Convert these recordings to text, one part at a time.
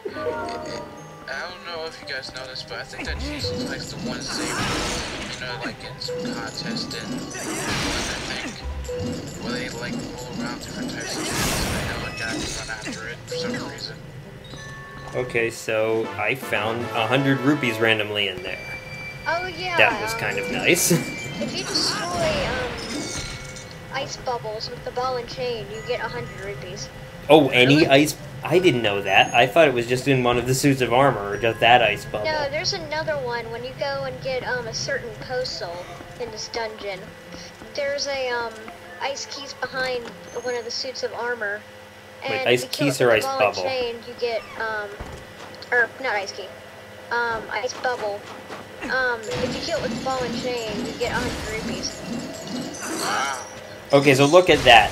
I don't know if you guys know this, but I think that Jesus likes the ones they, like in some contest in I think, where they like roll around different types of things, and I know a guy can run after it for some reason. Okay, so I found 100 rupees randomly in there. Oh yeah. That was kind of nice. If you destroy ice bubbles with the ball and chain, you get 100 rupees. Oh, any ice? I didn't know that. I thought it was just in one of the suits of armor, or just that ice bubble. No, there's another one. When you go and get a certain postal in this dungeon, there's a ice keys behind one of the suits of armor. And wait, ice keys or ice bubble? Chain, you get or not ice key, ice bubble. If you kill it with the ball and chain, you get 100 rupees. Wow. Okay, so look at that.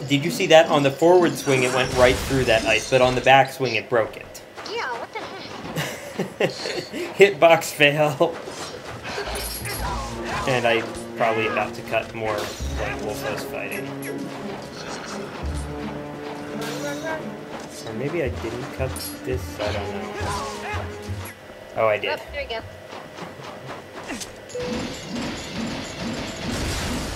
Did you see that? On the forward swing, it went right through that ice, but on the back swing, it broke it. Yeah, what the heck? Hitbox fail. And I'm probably about to cut more like Wolfos fighting. Or maybe I didn't cut this, I don't know. Oh, I did. Oh, there you go.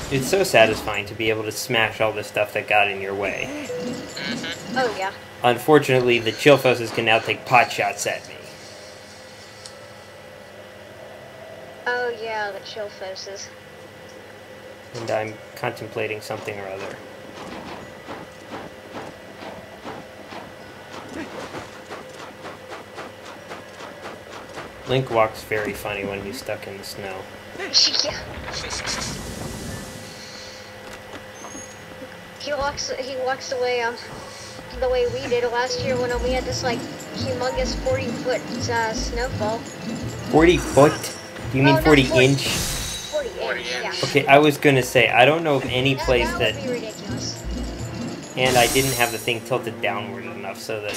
It's so satisfying to be able to smash all the stuff that got in your way. Oh, yeah. Unfortunately, the Chillfoses can now take pot shots at me. Oh, yeah, the Chillfoses. And I'm contemplating something or other. Link walks very funny when he's stuck in the snow. Yeah. He walks away the way we did last year when we had this like humongous 40-foot snowfall. 40 foot? Do you mean 40 inch? 40 inch, yeah. Okay, I was gonna say, I don't know of any place that would be ridiculous. And I didn't have the thing tilted downward enough so that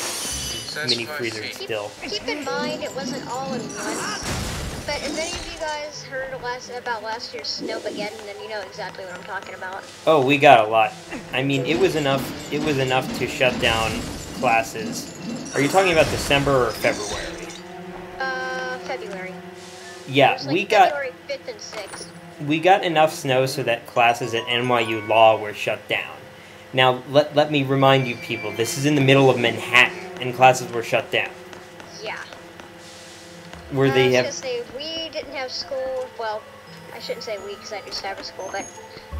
mini freezer is still. Keep in mind it wasn't all in one. But if any of you guys heard about last year's Snowmageddon, then you know exactly what I'm talking about. Oh, we got a lot. I mean, it was enough to shut down classes. Are you talking about December or February? February. Yeah, like we got February 5th and 6th. We got enough snow so that classes at NYU Law were shut down. Now, let me remind you people, this is in the middle of Manhattan, and classes were shut down. Yeah. Where they have... I was going to say, we didn't have school, well, I shouldn't say we because I do cyber school, but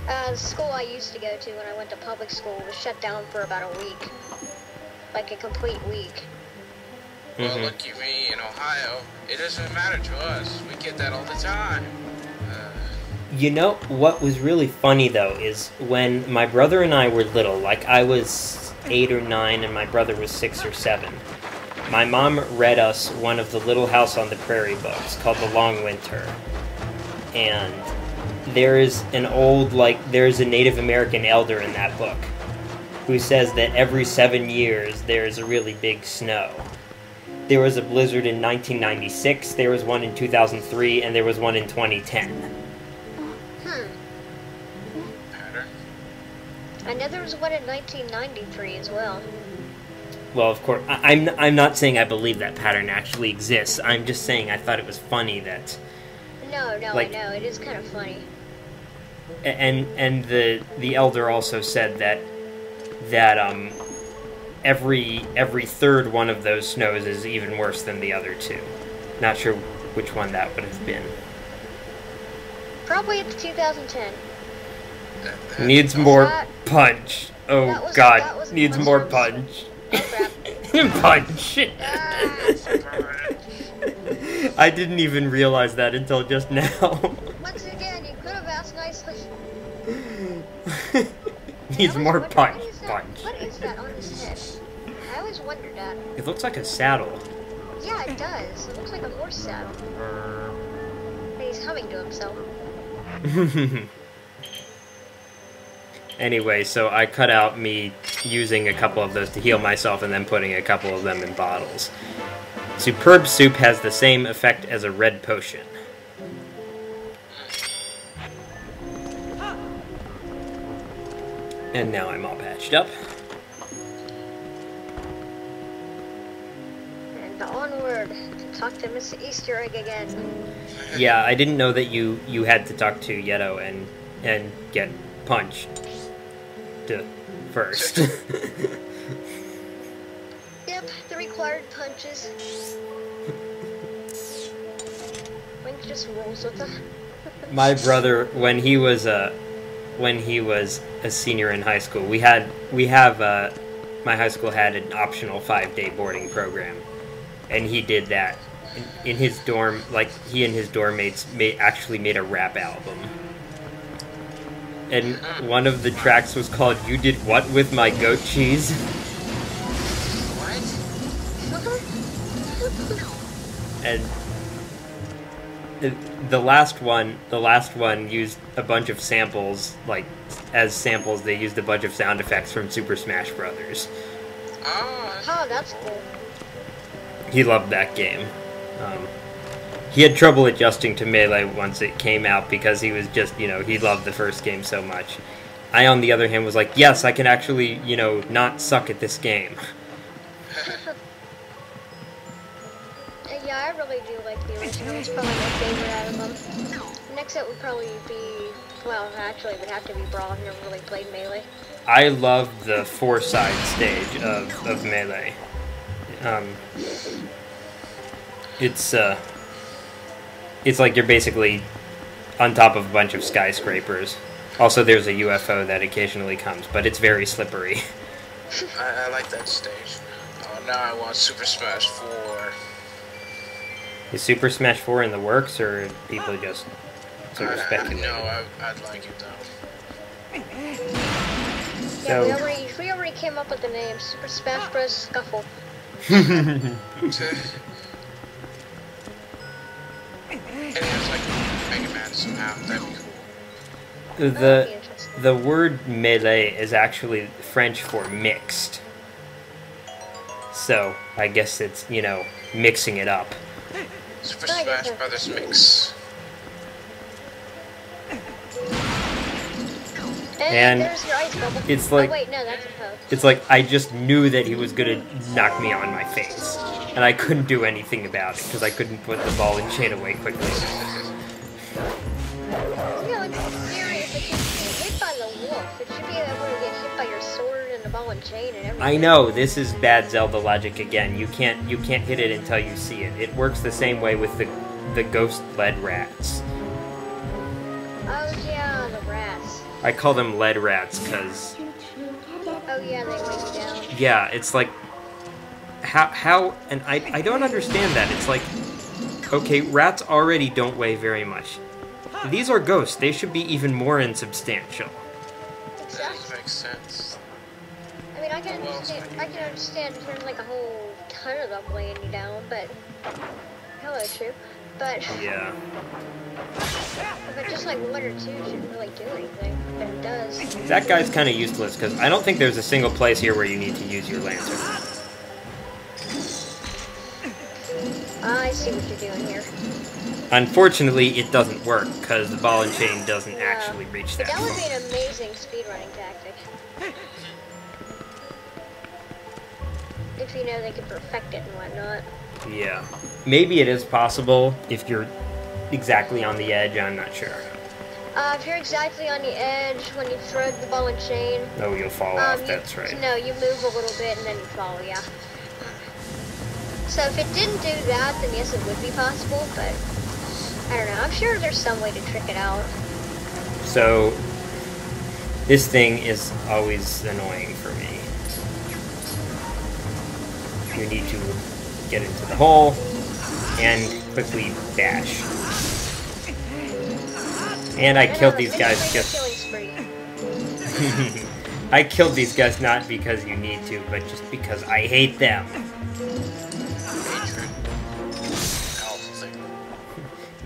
the school I used to go to when I went to public school was shut down for about a week. Like a complete week. Well, look at me in Ohio. It doesn't matter to us. We get that all the time. You know, what was really funny, though, is when my brother and I were little, like I was 8 or 9 and my brother was 6 or 7, my mom read us one of the Little House on the Prairie books called The Long Winter. And there's a Native American elder in that book who says that every 7 years there's a really big snow. There was a blizzard in 1996, there was one in 2003, and there was one in 2010. Pattern? I know there was one in 1993 as well. Well, of course, I'm not saying I believe that pattern actually exists. I'm just saying I thought it was funny that... No, like, I know, it is kind of funny. And the elder also said that every third one of those snows is even worse than the other two. Not sure which one that would have been. Probably it's 2010. Needs more punch. Oh God, needs more punch. Oh crap. Punch. I didn't even realize that until just now. Once again, you could have asked nicely. Needs more punch. What is that on his head? I always wondered that. It looks like a saddle. Yeah, it does. It looks like a horse saddle. And he's humming to himself. Anyway, so I cut out me using a couple of those to heal myself and then putting a couple of them in bottles. Superb Soup has the same effect as a red potion. And now I'm all patched up. Now onward. Talk to Miss Easter Egg again. Yeah, I didn't know that you had to talk to Yeto and get punched first. Yep, the required punches. Link just rolls with them. My brother, when he was a senior in high school, my high school had an optional 5-day boarding program, and he did that in his dorm. Like, he and his dorm mates actually made a rap album, and one of the tracks was called "You Did What with My Goat Cheese." And the last one used a bunch of samples, like, as samples, they used a bunch of sound effects from Super Smash Brothers. Oh, that's cool. He loved that game. He had trouble adjusting to Melee once it came out because he was just, he loved the first game so much. I, on the other hand, was like, yes, I can actually, not suck at this game. Yeah, I really do like the original. It's probably my favorite out of them. Next up would probably be, well, actually it would have to be Brawl. I've never really played Melee. I love the 4-side stage of Melee. It's like you're basically on top of a bunch of skyscrapers. Also, there's a UFO that occasionally comes, but it's very slippery. I like that stage. Oh, now I want Super Smash 4. Is Super Smash 4 in the works, or people just sort of speculating? No, I'd like it though. Yeah, we already came up with the name Super Smash Bros. Scuffle. And it was like Mega Man somehow. That'd be cool. The word melee is actually French for mixed. So I guess it's, mixing it up. Super Smash Brothers mix. And there's your ice bubble. it's like, oh, wait, no, that's a poke. It's like I just knew that he was gonna knock me on my face, and I couldn't do anything about it because I couldn't put the ball and chain away quickly. No, it's serious. It should be hit by the wolf. It should be able to get hit by your sword and the ball and chain and everything. I know, this is bad Zelda logic again. You can't hit it until you see it. It works the same way with the ghost lead rats. Oh yeah, the rats. I call them lead rats because, Oh yeah, they weigh you down. yeah, it's like how and I don't understand that. It's like, okay, rats already don't weigh very much. These are ghosts. They should be even more insubstantial. Exactly. Makes sense. I mean, I can understand if there's like a whole ton of them weighing you down, but hello, true. But Yeah. but just like one or two shouldn't really do anything, but it does. That guy's kind of useless because I don't think there's a single place here where you need to use your lantern. I see what you're doing here. Unfortunately, it doesn't work because the ball and chain doesn't actually reach But that that would be far. an amazing speedrunning tactic. If you know they can perfect it and whatnot. Yeah. Maybe it is possible if you're exactly on the edge, I'm not sure. If you're exactly on the edge when you throw the ball and chain, Oh, you'll fall off, that's right. No, you move a little bit and then you fall, yeah. So if it didn't do that, then yes, it would be possible, but I don't know. I'm sure there's some way to trick it out. So, this thing is always annoying for me. You need to get into the hole and quickly dash. And I killed these guys just... I killed these guys not because you need to, but just because I hate them.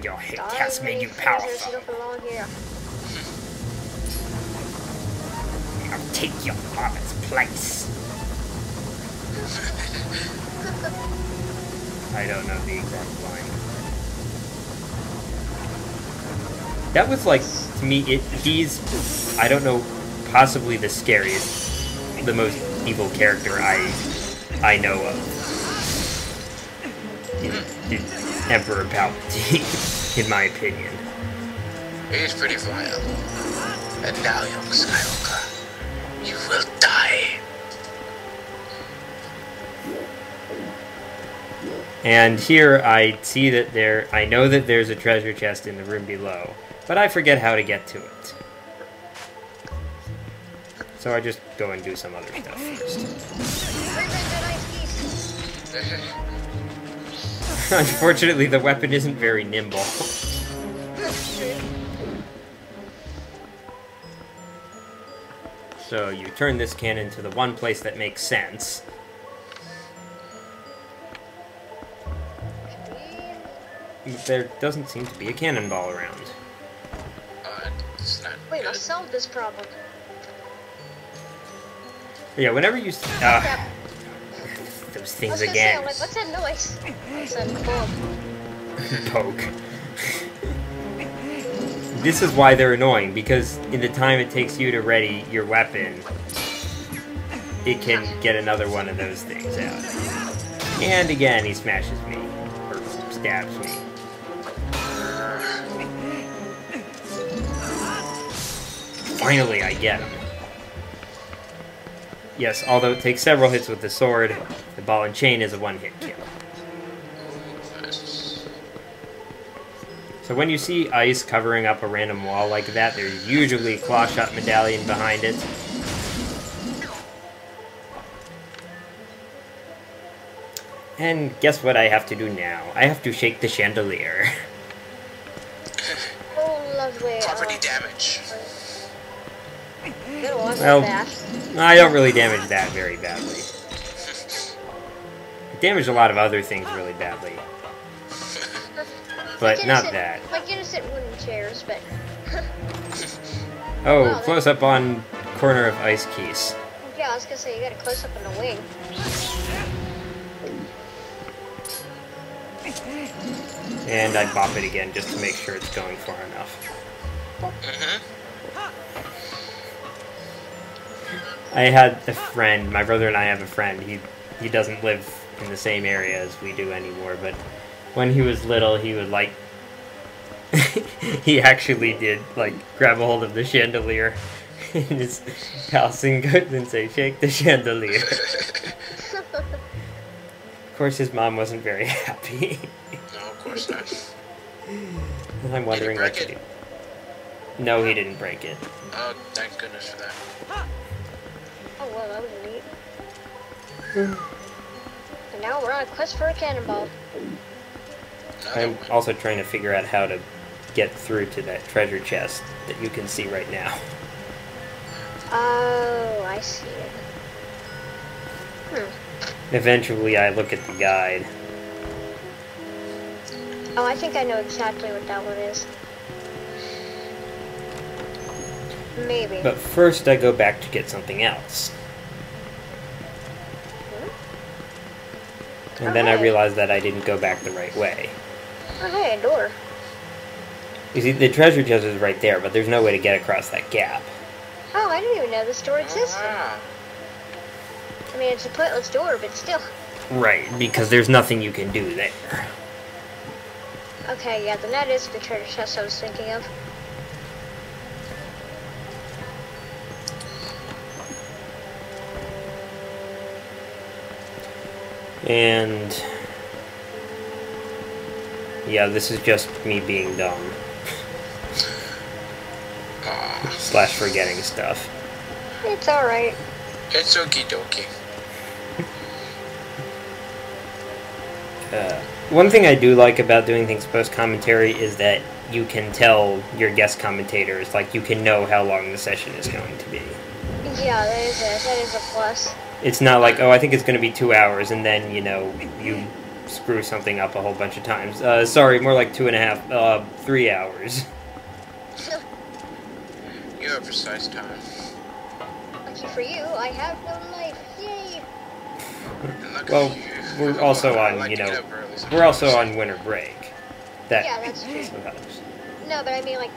Your hate has made you powerful. I'll take your father's place. I don't know the exact line. That was like, to me, he's, I don't know, possibly the scariest, the most evil character I know of. Emperor Palpatine, in my opinion. He's pretty vile. And now, young Skywalker, you will die. And here I see that I know that there's a treasure chest in the room below, but I forget how to get to it. So I just go and do some other stuff first. Unfortunately, the weapon isn't very nimble. So you turn this cannon to the one place that makes sense. There doesn't seem to be a cannonball around. It's not Wait, good. I solved this problem. Yeah, whenever you... those I things was gonna again. say, I'm like, what's that noise? It's a bug. Poke. This is why they're annoying, because in the time it takes you to ready your weapon, it can get another one of those things out. And again, he smashes me. Or stabs me. Finally, I get him. Yes, although it takes several hits with the sword, the ball and chain is a one-hit kill. So when you see ice covering up a random wall like that, there's usually a Clawshot medallion behind it. And guess what I have to do now? I have to shake the chandelier. Oh, lovely. Property damage. Well, I don't really damage that very badly. I damage a lot of other things really badly. But like not that. Like innocent wooden chairs, but... Oh, wow, close up on corner of ice keys. Yeah, I was gonna say, you got a close up on the wing. And I bop it again just to make sure it's going far enough. I had a friend, my brother and I have a friend, he doesn't live in the same area as we do anymore, but when he was little, he would like, he actually did like grab a hold of the chandelier in his house and go and say, shake the chandelier. Of course his mom wasn't very happy. No, of course not. And I'm wondering what to do. No, he didn't break it. Oh, thank goodness for that. Oh, well, that was neat. And now we're on a quest for a cannonball. I'm also trying to figure out how to get through to that treasure chest that you can see right now. Oh, I see it. Eventually I look at the guide. Oh, I think I know exactly what that one is. Maybe. But first I go back to get something else. And then I realize that I didn't go back the right way. Oh, hey, a door. You see, the treasure chest is right there, but there's no way to get across that gap. Oh, I didn't even know this door existed. Wow. I mean, it's a pointless door, but still. Right, because there's nothing you can do there. Okay, yeah, then that is the treasure chest I was thinking of. And yeah, this is just me being dumb. Slash forgetting stuff. It's alright. It's okie dokie. One thing I do like about doing things post-commentary is that you can tell your guest commentators, like, you can know how long the session is going to be. Yeah, that is a plus. It's not like, oh, I think it's going to be 2 hours, and then, you know, you screw something up a whole bunch of times. Sorry, more like 2.5, 3 hours. You have precise time. Lucky for you, I have no life. Yay! Well, we're also on, you know, we're also on winter break. Yeah, that's true. helps. No, but I mean, like,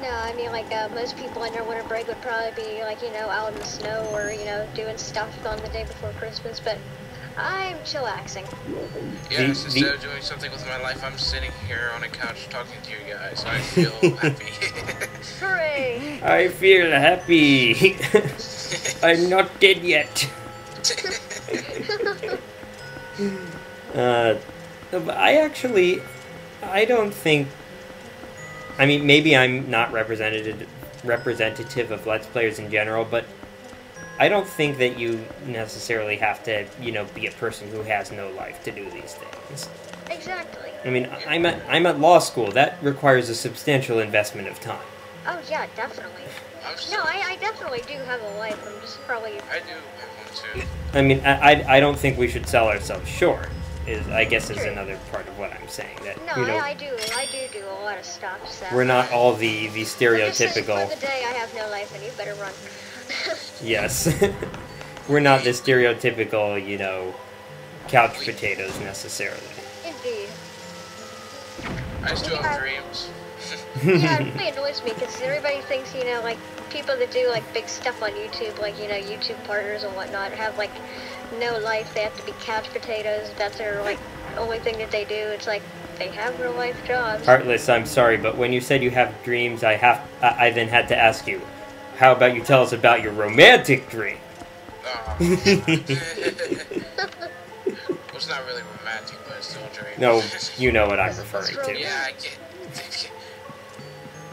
No, I mean, like, most people on their winter break would probably be, like, you know, out in the snow or, you know, doing stuff on the day before Christmas, but I'm chillaxing. Yes, instead of doing something with my life, I'm sitting here on a couch talking to you guys. I feel happy. Hooray! I feel happy. I'm not dead yet. I don't think. I mean, maybe I'm not representative of Let's Players in general, but I don't think that you necessarily have to, you know, be a person who has no life to do these things. Exactly. I mean, I'm at law school. That requires a substantial investment of time. Oh, yeah, definitely. No, I definitely do have a life. I'm just probably... I do have one, too. I mean, I don't think we should sell ourselves short. I guess is True. another part of what I'm saying. That, No, you know, I do a lot of stuff, so... we're not all the I'm just stereotypical... saying, for the day, I have no life, and you better run. Yes. We're not the stereotypical, you know, couch potatoes necessarily. Indeed. I still have dreams. Yeah, it really annoys me, because everybody thinks, you know, like, people that do, like, big stuff on YouTube, like, you know, YouTube partners and whatnot, have, like, no life. They have to be couch potatoes. That's their, like, only thing that they do. It's like, they have real life jobs. Heartless, I'm sorry, but when you said you have dreams, I then had to ask you, how about you tell us about your romantic dream? Well, it's not really romantic, but it's still a dream. No, you know what I'm referring to. Yeah, I get.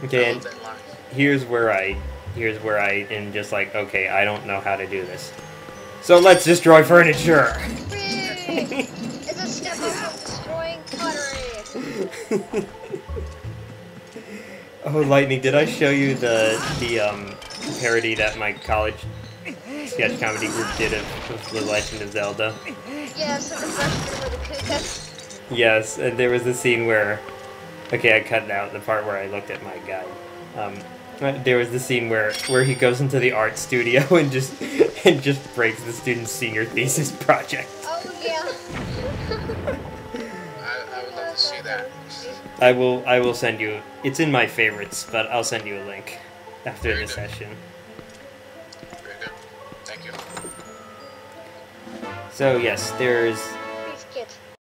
Okay, I and love that line. here's where I am just like, okay, I don't know how to do this. So let's destroy furniture. Whee! It's a step up from destroying pottery. Oh, Lightning, did I show you the parody that my college sketch comedy group did of The Legend of Zelda? Yes, and the freshman with the kuka. Yes, and there was a scene where... Okay, I cut out the part where I looked at my guide. There was the scene where he goes into the art studio and just breaks the student's senior thesis project. Oh, yeah. I would love to see that. I will send you... It's in my favorites, but I'll send you a link after Very the good. session. Very good. Thank you. So yes, there's